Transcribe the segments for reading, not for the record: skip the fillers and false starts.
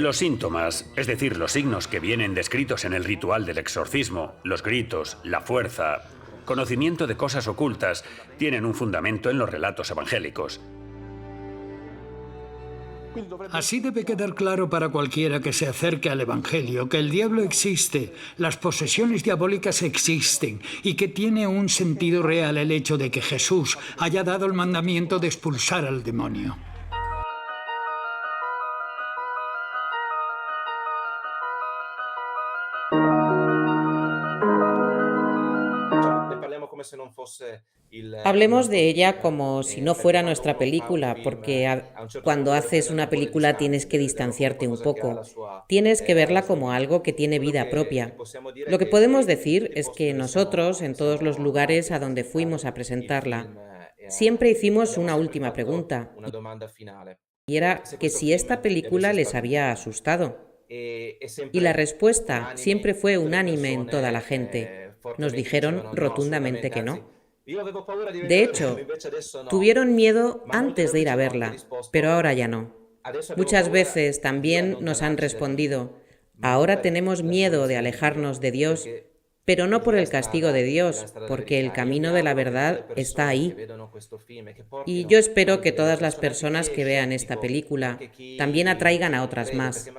Los síntomas, es decir, los signos que vienen descritos en el ritual del exorcismo, los gritos, la fuerza, conocimiento de cosas ocultas, tienen un fundamento en los relatos evangélicos. Así debe quedar claro para cualquiera que se acerque al Evangelio que el diablo existe, las posesiones diabólicas existen y que tiene un sentido real el hecho de que Jesús haya dado el mandamiento de expulsar al demonio. Hablemos de ella como si no fuera nuestra película, porque cuando haces una película tienes que distanciarte un poco. Tienes que verla como algo que tiene vida propia. Lo que podemos decir es que nosotros, en todos los lugares a donde fuimos a presentarla, siempre hicimos una última pregunta, y era que si esta película les había asustado. Y la respuesta siempre fue unánime en toda la gente. Nos dijeron rotundamente que no. De hecho, tuvieron miedo antes de ir a verla, pero ahora ya no. Muchas veces también nos han respondido, ahora tenemos miedo de alejarnos de Dios, pero no por el castigo de Dios, porque el camino de la verdad está ahí. Y yo espero que todas las personas que vean esta película también atraigan a otras más,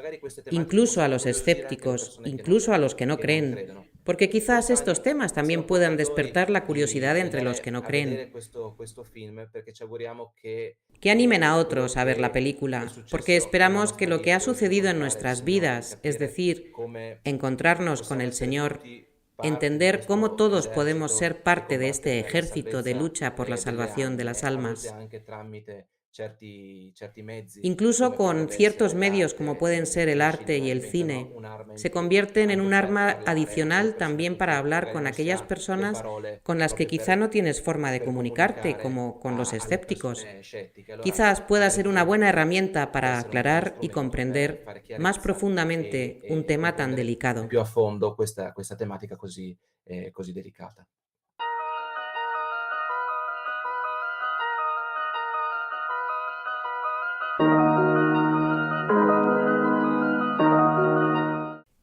incluso a los escépticos, incluso a los que no creen, porque quizás estos temas también puedan despertar la curiosidad entre los que no creen. Que animen a otros a ver la película, porque esperamos que lo que ha sucedido en nuestras vidas, es decir, encontrarnos con el Señor, entender cómo todos podemos ser parte de este ejército de lucha por la salvación de las almas. Incluso con ciertos medios como pueden ser el arte y el cine, se convierten en un arma adicional también para hablar con aquellas personas con las que quizá no tienes forma de comunicarte, como con los escépticos. Quizás pueda ser una buena herramienta para aclarar y comprender más profundamente un tema tan delicado.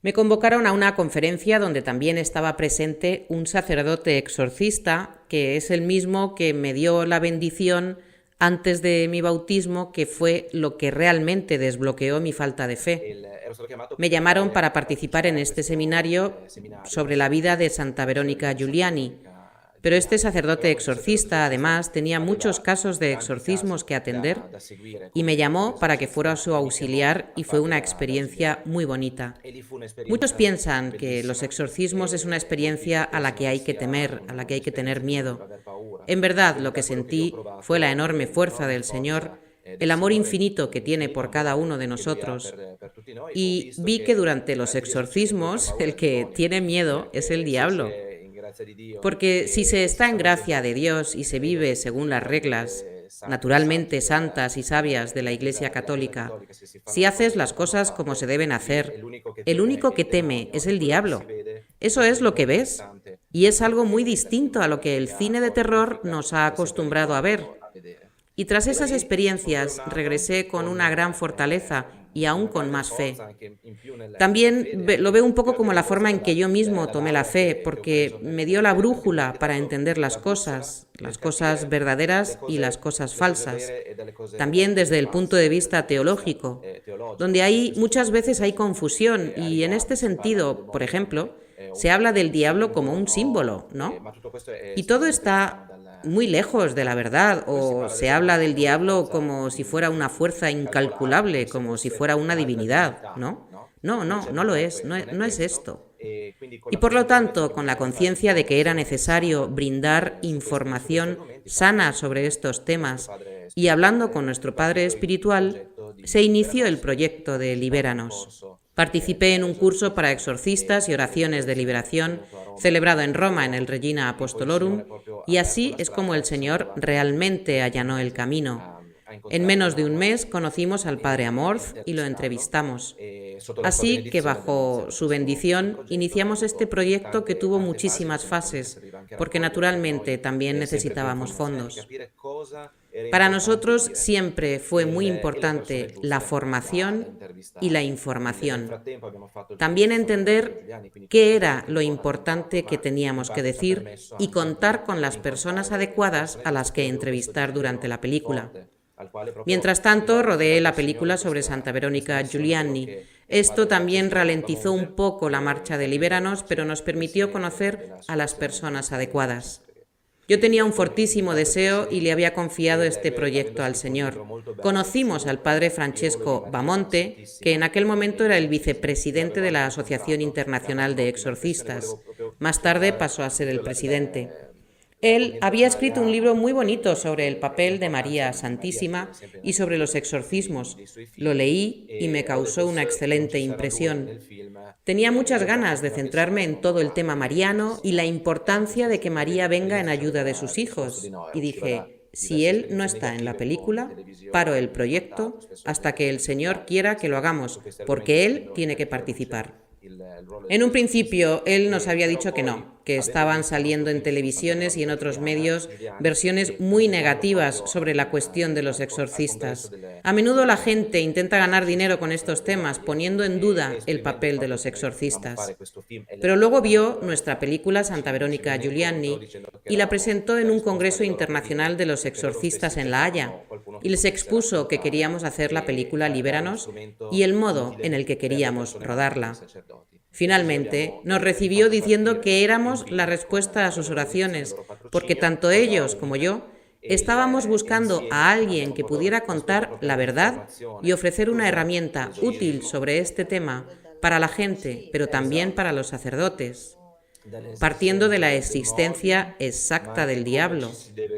Me convocaron a una conferencia donde también estaba presente un sacerdote exorcista, que es el mismo que me dio la bendición antes de mi bautismo, que fue lo que realmente desbloqueó mi falta de fe. Me llamaron para participar en este seminario sobre la vida de Santa Verónica Giuliani. Pero este sacerdote exorcista, además, tenía muchos casos de exorcismos que atender y me llamó para que fuera su auxiliar y fue una experiencia muy bonita. Muchos piensan que los exorcismos es una experiencia a la que hay que temer, a la que hay que tener miedo. En verdad, lo que sentí fue la enorme fuerza del Señor, el amor infinito que tiene por cada uno de nosotros. Y vi que durante los exorcismos el que tiene miedo es el diablo. Porque si se está en gracia de Dios y se vive según las reglas, naturalmente santas y sabias de la Iglesia Católica, si haces las cosas como se deben hacer, el único que teme es el diablo. Eso es lo que ves, y es algo muy distinto a lo que el cine de terror nos ha acostumbrado a ver. Y tras esas experiencias regresé con una gran fortaleza y aún con más fe. También lo veo un poco como la forma en que yo mismo tomé la fe, porque me dio la brújula para entender las cosas verdaderas y las cosas falsas. También desde el punto de vista teológico, donde muchas veces hay confusión y en este sentido, por ejemplo, se habla del diablo como un símbolo, ¿no? Y todo está muy lejos de la verdad, o se habla del diablo como si fuera una fuerza incalculable, como si fuera una divinidad, ¿no? No lo es, no es esto. Y por lo tanto, con la conciencia de que era necesario brindar información sana sobre estos temas y hablando con nuestro Padre Espiritual, se inició el proyecto de Libéranos. Participé en un curso para exorcistas y oraciones de liberación celebrado en Roma en el Regina Apostolorum, y así es como el Señor realmente allanó el camino. En menos de un mes conocimos al Padre Amorth y lo entrevistamos. Así que bajo su bendición iniciamos este proyecto que tuvo muchísimas fases, porque naturalmente también necesitábamos fondos. Para nosotros siempre fue muy importante la formación y la información. También entender qué era lo importante que teníamos que decir y contar con las personas adecuadas a las que entrevistar durante la película. Mientras tanto, rodeé la película sobre Santa Veronica Giuliani. Esto también ralentizó un poco la marcha de Libéranos, pero nos permitió conocer a las personas adecuadas. Yo tenía un fortísimo deseo y le había confiado este proyecto al Señor. Conocimos al padre Francesco Bamonte, que en aquel momento era el vicepresidente de la Asociación Internacional de Exorcistas. Más tarde pasó a ser el presidente. Él había escrito un libro muy bonito sobre el papel de María Santísima y sobre los exorcismos. Lo leí y me causó una excelente impresión. Tenía muchas ganas de centrarme en todo el tema mariano y la importancia de que María venga en ayuda de sus hijos. Y dije, si él no está en la película, paro el proyecto hasta que el Señor quiera que lo hagamos, porque él tiene que participar. En un principio, él nos había dicho que no, que estaban saliendo en televisiones y en otros medios versiones muy negativas sobre la cuestión de los exorcistas. A menudo la gente intenta ganar dinero con estos temas, poniendo en duda el papel de los exorcistas. Pero luego vio nuestra película Santa Veronica Giuliani y la presentó en un congreso internacional de los exorcistas en La Haya y les expuso que queríamos hacer la película Libéranos y el modo en el que queríamos rodarla. Finalmente, nos recibió diciendo que éramos la respuesta a sus oraciones, porque tanto ellos como yo estábamos buscando a alguien que pudiera contar la verdad y ofrecer una herramienta útil sobre este tema para la gente, pero también para los sacerdotes, partiendo de la existencia exacta del diablo,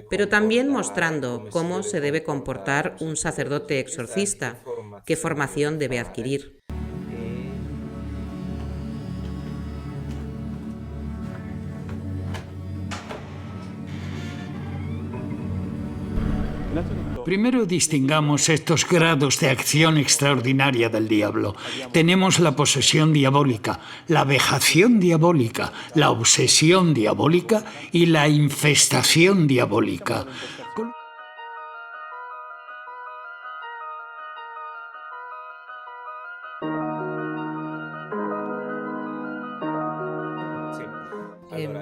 pero también mostrando cómo se debe comportar un sacerdote exorcista, qué formación debe adquirir. Primero distingamos estos grados de acción extraordinaria del diablo. Tenemos la posesión diabólica, la vejación diabólica, la obsesión diabólica y la infestación diabólica.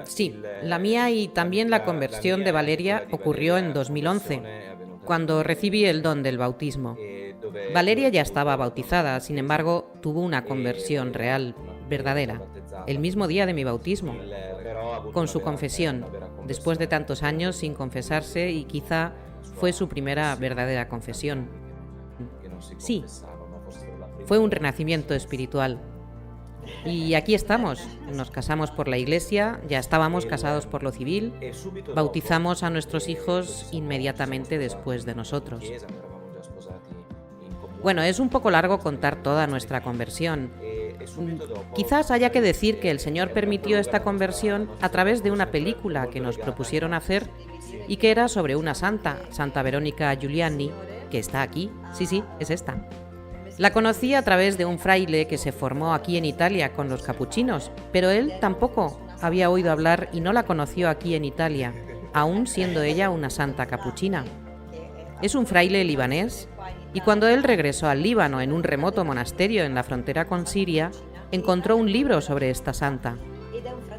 Sí, la mía y también la conversión de Valeria ocurrió en 2011, cuando recibí el don del bautismo. Valeria ya estaba bautizada, sin embargo, tuvo una conversión real, verdadera, el mismo día de mi bautismo, con su confesión, después de tantos años sin confesarse, y quizá fue su primera verdadera confesión. Sí, fue un renacimiento espiritual. Y aquí estamos, nos casamos por la iglesia, ya estábamos casados por lo civil, bautizamos a nuestros hijos inmediatamente después de nosotros. Bueno, es un poco largo contar toda nuestra conversión. Quizás haya que decir que el Señor permitió esta conversión a través de una película que nos propusieron hacer y que era sobre una santa, Santa Veronica Giuliani, que está aquí, sí, es esta. La conocí a través de un fraile que se formó aquí en Italia con los capuchinos, pero él tampoco había oído hablar y no la conoció aquí en Italia, aún siendo ella una santa capuchina. Es un fraile libanés y cuando él regresó al Líbano en un remoto monasterio en la frontera con Siria, encontró un libro sobre esta santa.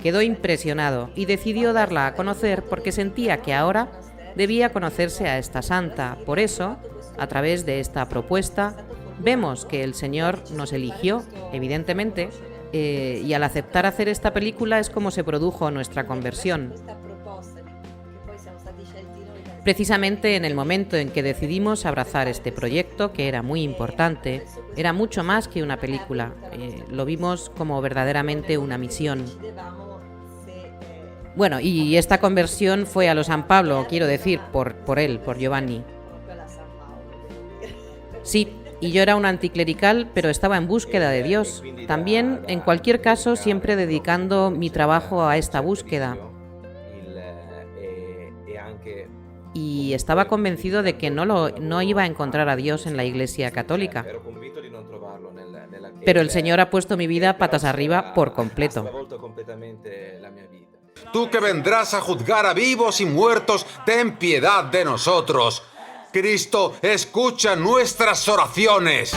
Quedó impresionado y decidió darla a conocer porque sentía que ahora debía conocerse a esta santa. Por eso, a través de esta propuesta, vemos que el Señor nos eligió, evidentemente, y al aceptar hacer esta película es como se produjo nuestra conversión. Precisamente en el momento en que decidimos abrazar este proyecto, que era muy importante, era mucho más que una película, lo vimos como verdaderamente una misión. Bueno, y esta conversión fue a lo San Pablo, quiero decir, por él, por Giovanni. Sí, y yo era un anticlerical, pero estaba en búsqueda de Dios. También, en cualquier caso, siempre dedicando mi trabajo a esta búsqueda. Y estaba convencido de que no iba a encontrar a Dios en la Iglesia Católica. Pero el Señor ha puesto mi vida patas arriba por completo. Tú que vendrás a juzgar a vivos y muertos, ten piedad de nosotros. Cristo, escucha nuestras oraciones.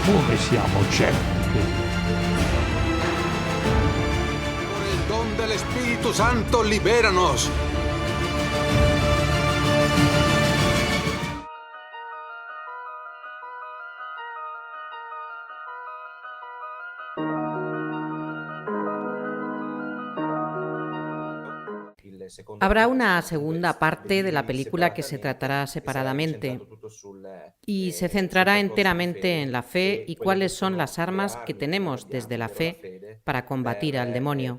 Come siamo certi? Por el don del Espíritu Santo, libéranos. Habrá una segunda parte de la película que se tratará separadamente y se centrará enteramente en la fe y cuáles son las armas que tenemos desde la fe para combatir al demonio.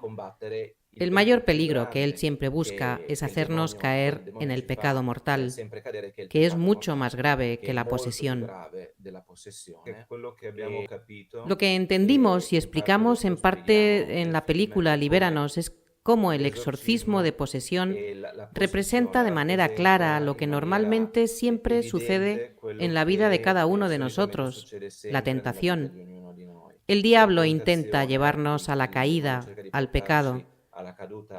El mayor peligro que él siempre busca es hacernos caer en el pecado mortal, que es mucho más grave que la posesión. Lo que entendimos y explicamos en parte en la película Libéranos es cómo el exorcismo de posesión representa de manera clara lo que normalmente siempre sucede en la vida de cada uno de nosotros, la tentación. El diablo intenta llevarnos a la caída, al pecado.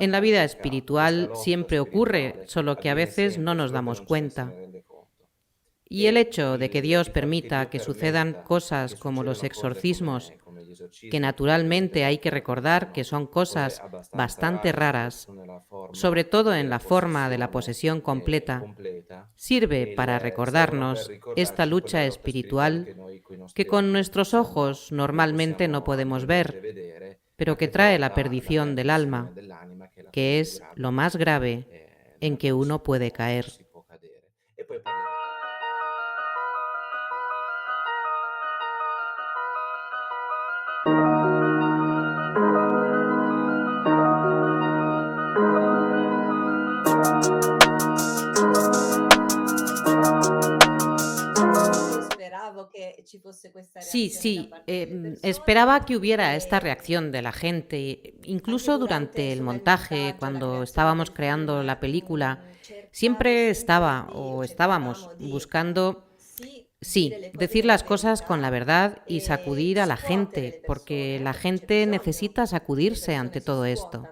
En la vida espiritual siempre ocurre, solo que a veces no nos damos cuenta. Y el hecho de que Dios permita que sucedan cosas como los exorcismos, que naturalmente hay que recordar que son cosas bastante raras, sobre todo en la forma de la posesión completa, sirve para recordarnos esta lucha espiritual que con nuestros ojos normalmente no podemos ver, pero que trae la perdición del alma, que es lo más grave en que uno puede caer. Sí, esperaba que hubiera esta reacción de la gente, incluso durante el montaje, cuando estábamos creando la película, siempre estábamos buscando, decir las cosas con la verdad y sacudir a la gente, porque la gente necesita sacudirse ante todo esto.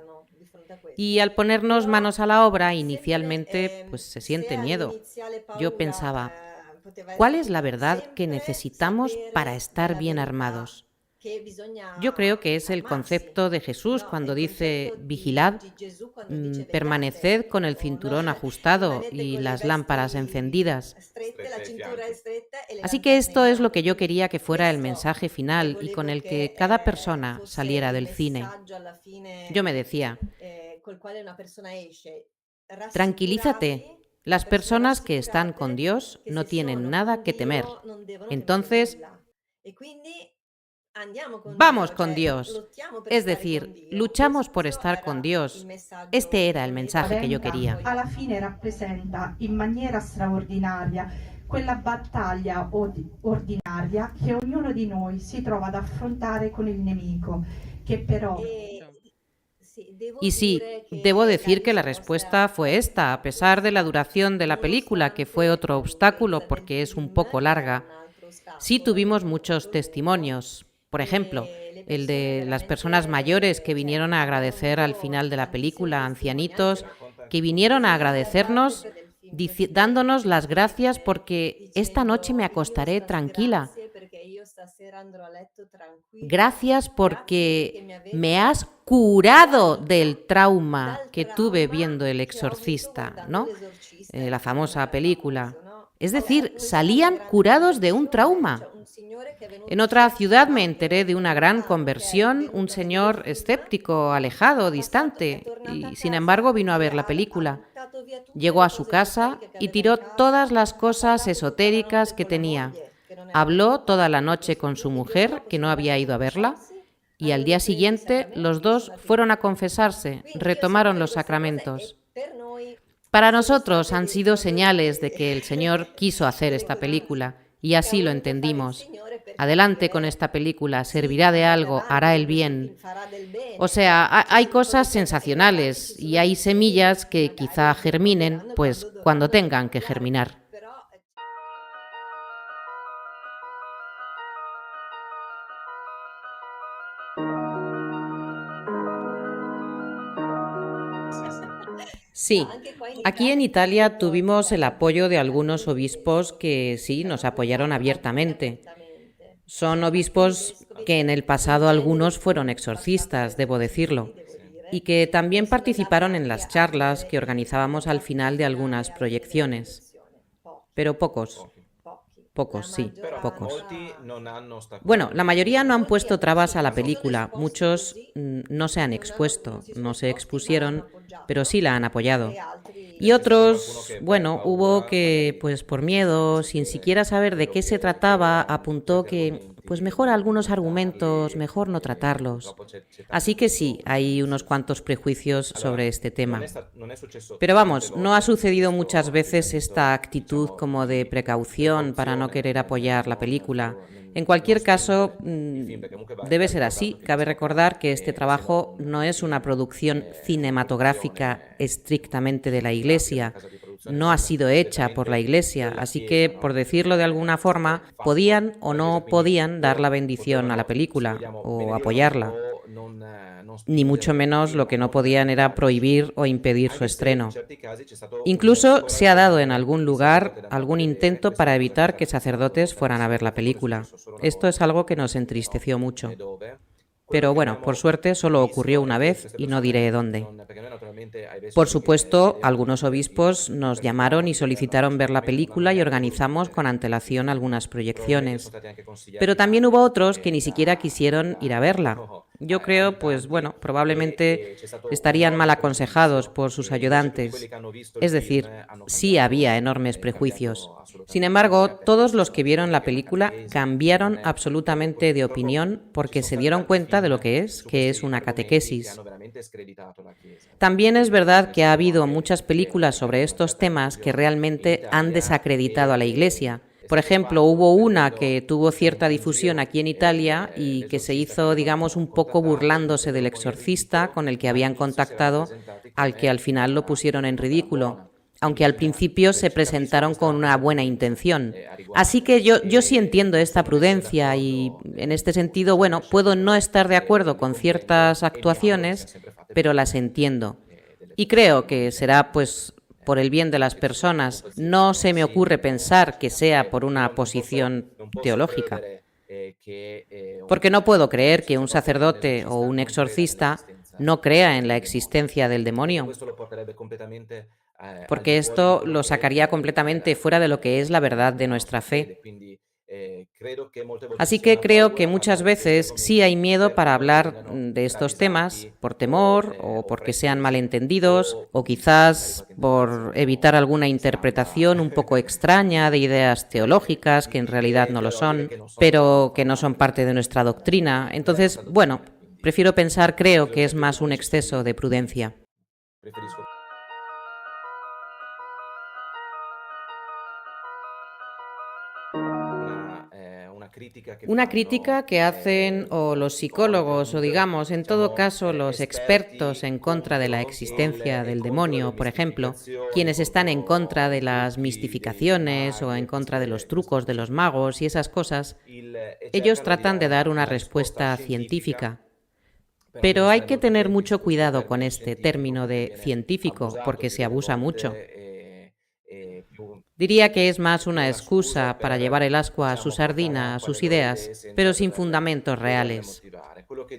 Y al ponernos manos a la obra, inicialmente, pues se siente miedo. Yo pensaba, ¿cuál es la verdad que necesitamos para estar bien armados? Yo creo que es el concepto de Jesús cuando dice, vigilad, permaneced con el cinturón ajustado y las lámparas encendidas. Así que esto es lo que yo quería que fuera el mensaje final y con el que cada persona saliera del cine. Yo me decía, tranquilízate. Las personas que están con Dios no tienen nada que temer. Entonces, vamos con Dios. Es decir, luchamos por estar con Dios. Este era el mensaje que yo quería. Alla fine rappresenta in maniera straordinaria quella battaglia ordinaria che ognuno di noi si trova ad affrontare con il nemico, che però... Y sí, debo decir que la respuesta fue esta, a pesar de la duración de la película, que fue otro obstáculo porque es un poco larga. Sí tuvimos muchos testimonios. Por ejemplo, el de las personas mayores que vinieron a agradecer al final de la película, ancianitos, que vinieron a agradecernos dándonos las gracias porque esta noche me acostaré tranquila. Gracias porque me has curado del trauma que tuve viendo El Exorcista, ¿no? La famosa película. Es decir, salían curados de un trauma. En otra ciudad me enteré de una gran conversión, un señor escéptico, alejado, distante, y sin embargo vino a ver la película. Llegó a su casa y tiró todas las cosas esotéricas que tenía. Habló toda la noche con su mujer, que no había ido a verla, y al día siguiente los dos fueron a confesarse, retomaron los sacramentos. Para nosotros han sido señales de que el Señor quiso hacer esta película Y así lo entendimos. Adelante con esta película, servirá de algo, hará el bien. O sea, hay cosas sensacionales y hay semillas que quizá germinen, pues cuando tengan que germinar. Sí, aquí en Italia tuvimos el apoyo de algunos obispos que sí nos apoyaron abiertamente. Son obispos que en el pasado algunos fueron exorcistas, debo decirlo, y que también participaron en las charlas que organizábamos al final de algunas proyecciones. Pero pocos. Pocos, sí, pocos. Bueno, la mayoría no han puesto trabas a la película, muchos no se han expuesto, no se expusieron, pero sí la han apoyado. Y otros, bueno, hubo que, pues por miedo, sin siquiera saber de qué se trataba, apuntó que, pues mejor algunos argumentos, mejor no tratarlos. Así que sí, hay unos cuantos prejuicios sobre este tema. Pero vamos, no ha sucedido muchas veces esta actitud como de precaución para no querer apoyar la película. En cualquier caso, debe ser así. Cabe recordar que este trabajo no es una producción cinematográfica estrictamente de la Iglesia. No ha sido hecha por la Iglesia, así que, por decirlo de alguna forma, podían o no podían dar la bendición a la película o apoyarla. Ni mucho menos lo que no podían era prohibir o impedir su estreno. Incluso se ha dado en algún lugar algún intento para evitar que sacerdotes fueran a ver la película. Esto es algo que nos entristeció mucho. Pero bueno, por suerte solo ocurrió una vez y no diré dónde. Por supuesto, algunos obispos nos llamaron y solicitaron ver la película y organizamos con antelación algunas proyecciones. Pero también hubo otros que ni siquiera quisieron ir a verla. Yo creo, pues bueno, probablemente estarían mal aconsejados por sus ayudantes. Es decir, sí había enormes prejuicios. Sin embargo, todos los que vieron la película cambiaron absolutamente de opinión porque se dieron cuenta de lo que es una catequesis. También es verdad que ha habido muchas películas sobre estos temas que realmente han desacreditado a la Iglesia. Por ejemplo, hubo una que tuvo cierta difusión aquí en Italia y que se hizo, digamos, un poco burlándose del exorcista con el que habían contactado, al que al final lo pusieron en ridículo, aunque al principio se presentaron con una buena intención. Así que yo sí entiendo esta prudencia y, en este sentido, bueno, puedo no estar de acuerdo con ciertas actuaciones, pero las entiendo. Y creo que será, pues, por el bien de las personas. No se me ocurre pensar que sea por una posición teológica. Porque no puedo creer que un sacerdote o un exorcista no crea en la existencia del demonio. Porque esto lo sacaría completamente fuera de lo que es la verdad de nuestra fe. Así que creo que muchas veces sí hay miedo para hablar de estos temas, por temor o porque sean malentendidos o quizás por evitar alguna interpretación un poco extraña de ideas teológicas que en realidad no lo son, pero que no son parte de nuestra doctrina. Entonces, bueno, prefiero pensar, creo que es más un exceso de prudencia. Una crítica que hacen o los psicólogos o, digamos, en todo caso, los expertos en contra de la existencia del demonio, por ejemplo, quienes están en contra de las mistificaciones o en contra de los trucos de los magos y esas cosas, ellos tratan de dar una respuesta científica. Pero hay que tener mucho cuidado con este término de científico, porque se abusa mucho. Diría que es más una excusa para llevar el ascua a su sardina, a sus ideas, pero sin fundamentos reales.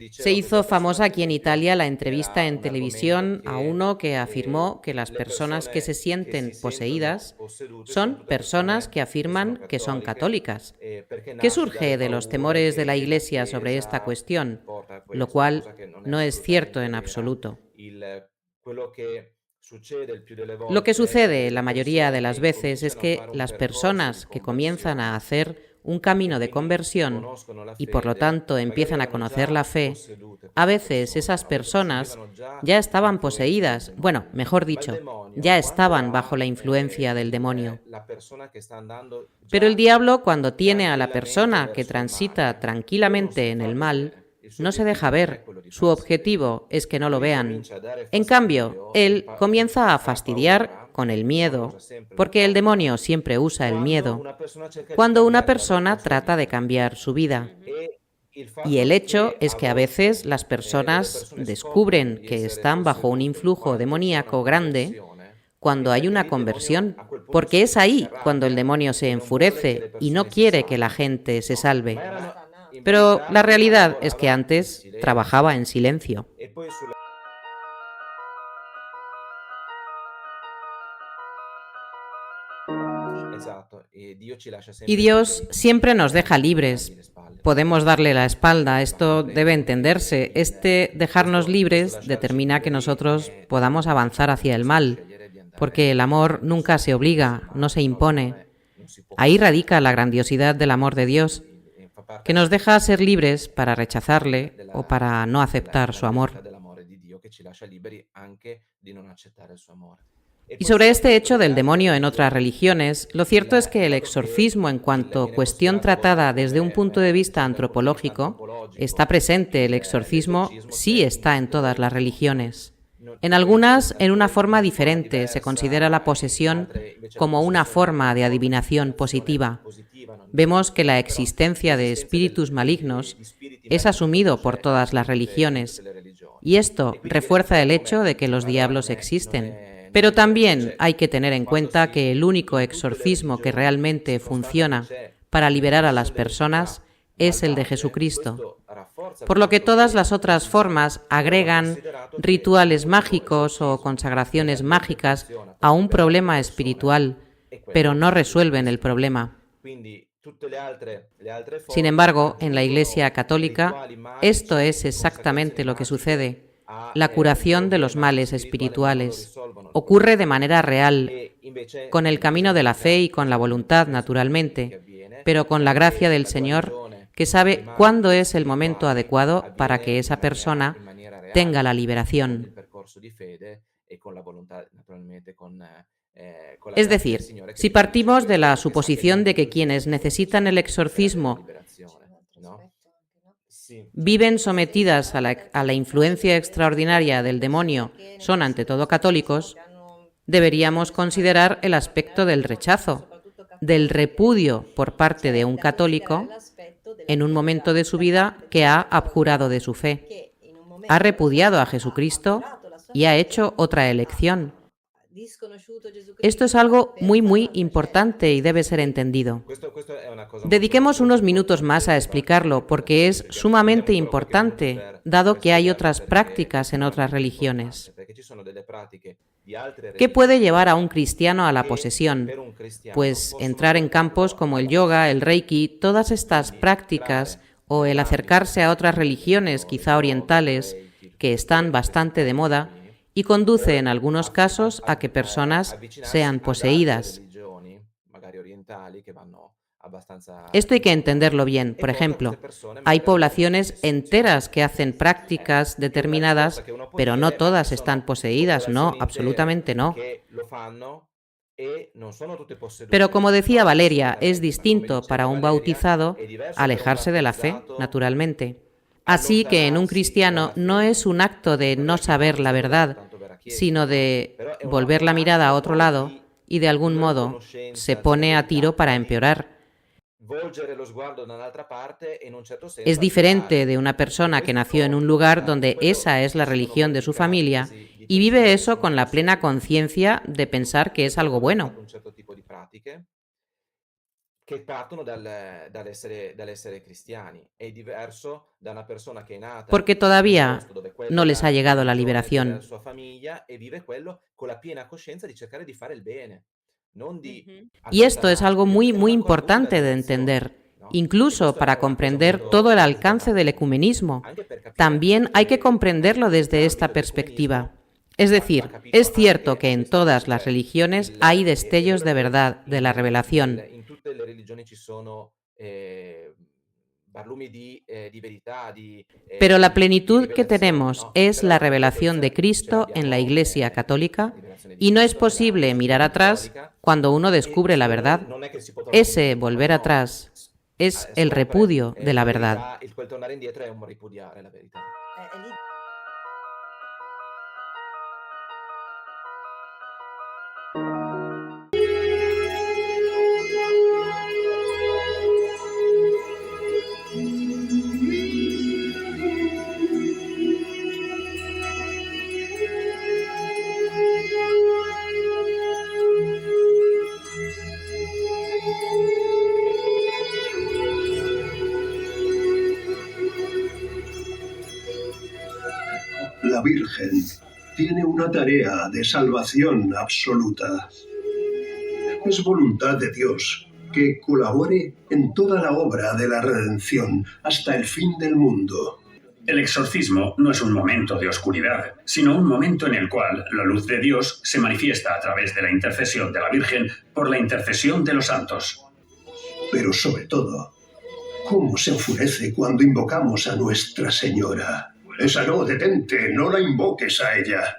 Se hizo famosa aquí en Italia la entrevista en televisión a uno que afirmó que las personas que se sienten poseídas son personas que afirman que son católicas. ¿Qué surge de los temores de la Iglesia sobre esta cuestión? Lo cual no es cierto en absoluto. Lo que sucede la mayoría de las veces es que las personas que comienzan a hacer un camino de conversión y por lo tanto empiezan a conocer la fe, A veces esas personas ya estaban poseídas, bueno, mejor dicho, ya estaban bajo la influencia del demonio. Pero el diablo, cuando tiene a la persona que transita tranquilamente en el mal, no se deja ver. Su objetivo es que no lo vean. En cambio, él comienza a fastidiar con el miedo, porque el demonio siempre usa el miedo, cuando una persona trata de cambiar su vida. Y el hecho es que a veces las personas descubren que están bajo un influjo demoníaco grande cuando hay una conversión, porque es ahí cuando el demonio se enfurece y no quiere que la gente se salve. Pero la realidad es que antes trabajaba en silencio. Y Dios siempre nos deja libres. Podemos darle la espalda, esto debe entenderse. Este dejarnos libres determina que nosotros podamos avanzar hacia el mal, porque el amor nunca se obliga, no se impone. Ahí radica la grandiosidad del amor de Dios, que nos deja ser libres para rechazarle o para no aceptar su amor. Y sobre este hecho del demonio en otras religiones, lo cierto es que el exorcismo, en cuanto cuestión tratada desde un punto de vista antropológico, está presente. El exorcismo sí está en todas las religiones. En algunas, en una forma diferente, se considera la posesión como una forma de adivinación positiva. Vemos que la existencia de espíritus malignos es asumido por todas las religiones, y esto refuerza el hecho de que los diablos existen. Pero también hay que tener en cuenta que el único exorcismo que realmente funciona para liberar a las personas es el de Jesucristo, por lo que todas las otras formas agregan rituales mágicos o consagraciones mágicas a un problema espiritual, pero no resuelven el problema. Sin embargo, en la Iglesia católica, esto es exactamente lo que sucede. La curación de los males espirituales ocurre de manera real, con el camino de la fe y con la voluntad, naturalmente, pero con la gracia del Señor, que sabe cuándo es el momento adecuado para que esa persona tenga la liberación. Es decir, si partimos de la suposición de que quienes necesitan el exorcismo viven sometidas a la influencia extraordinaria del demonio, son ante todo católicos, deberíamos considerar el aspecto del rechazo, del repudio por parte de un católico en un momento de su vida que ha abjurado de su fe, ha repudiado a Jesucristo y ha hecho otra elección. Esto es algo muy importante y debe ser entendido. Dediquemos unos minutos más a explicarlo porque es sumamente importante, dado que hay otras prácticas en otras religiones. ¿Qué puede llevar a un cristiano a la posesión? Pues entrar en campos como el yoga, el reiki, todas estas prácticas, o el acercarse a otras religiones, quizá orientales, que están bastante de moda, y conduce en algunos casos a que personas sean poseídas. Esto hay que entenderlo bien. Por ejemplo, hay poblaciones enteras que hacen prácticas determinadas, pero no todas están poseídas, no, absolutamente no. Pero como decía Valeria, es distinto para un bautizado alejarse de la fe, naturalmente. Así que en un cristiano no es un acto de no saber la verdad, sino de volver la mirada a otro lado y de algún modo se pone a tiro para empeorar. Es diferente de una persona que nació en un lugar donde esa es la religión de su familia y vive eso con la plena conciencia de pensar que es algo bueno. Porque todavía no les ha llegado la liberación. Y esto es algo muy importante de entender, incluso para comprender todo el alcance del ecumenismo. También hay que comprenderlo desde esta perspectiva. Es decir, es cierto que en todas las religiones hay destellos de verdad, de la revelación. Pero la plenitud que tenemos es la revelación de Cristo en la Iglesia católica y no es posible mirar atrás cuando uno descubre la verdad. Ese volver atrás es el repudio de la verdad. La Virgen tiene una tarea de salvación absoluta. Es voluntad de Dios que colabore en toda la obra de la redención hasta el fin del mundo. El exorcismo no es un momento de oscuridad, sino un momento en el cual la luz de Dios se manifiesta a través de la intercesión de la Virgen por la intercesión de los santos. Pero sobre todo, ¿cómo se enfurece cuando invocamos a Nuestra Señora? Esa no, detente, no la invoques a ella.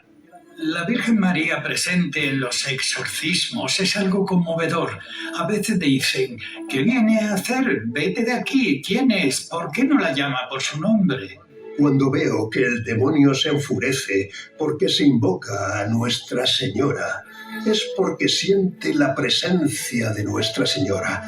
La Virgen María presente en los exorcismos es algo conmovedor. A veces dicen, ¿qué viene a hacer? Vete de aquí. ¿Quién es? ¿Por qué no la llama por su nombre? Cuando veo que el demonio se enfurece porque se invoca a Nuestra Señora, es porque siente la presencia de Nuestra Señora.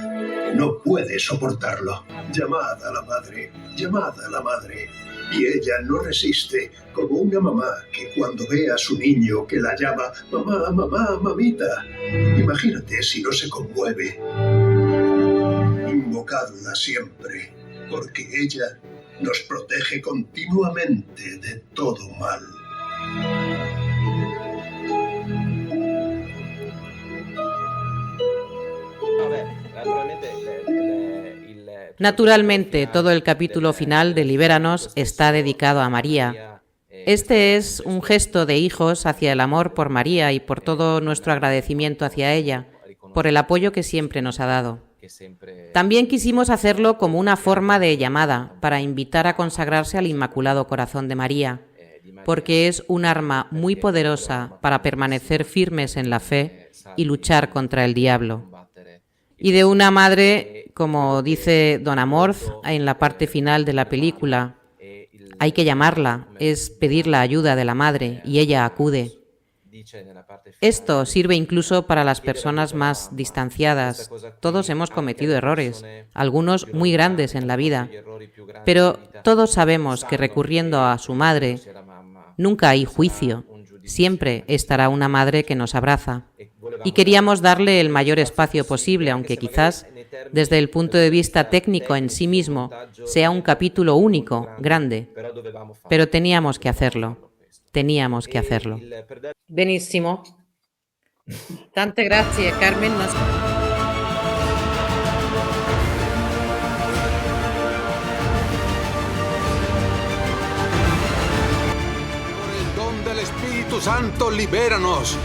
No puede soportarlo. Llamad a la madre, llamad a la madre. Y ella no resiste, como una mamá que cuando ve a su niño que la llama mamá, mamá, mamita. Imagínate si no se conmueve. Invocadla siempre, porque ella nos protege continuamente de todo mal. Naturalmente, todo el capítulo final de Libéranos está dedicado a María. Este es un gesto de hijos hacia el amor por María y por todo nuestro agradecimiento hacia ella, por el apoyo que siempre nos ha dado. También quisimos hacerlo como una forma de llamada, para invitar a consagrarse al Inmaculado Corazón de María, porque es un arma muy poderosa para permanecer firmes en la fe y luchar contra el diablo. Y de una madre, como dice Don Amorth en la parte final de la película, hay que llamarla, es pedir la ayuda de la madre y ella acude. Esto sirve incluso para las personas más distanciadas. Todos hemos cometido errores, algunos muy grandes en la vida, pero todos sabemos que recurriendo a su madre nunca hay juicio, siempre estará una madre que nos abraza. Y queríamos darle el mayor espacio posible, aunque quizás, desde el punto de vista técnico en sí mismo, sea un capítulo único, grande. Pero teníamos que hacerlo. Teníamos que hacerlo. Benissimo. Tante grazie, Carmen. Por el don del Espíritu Santo, libéranos.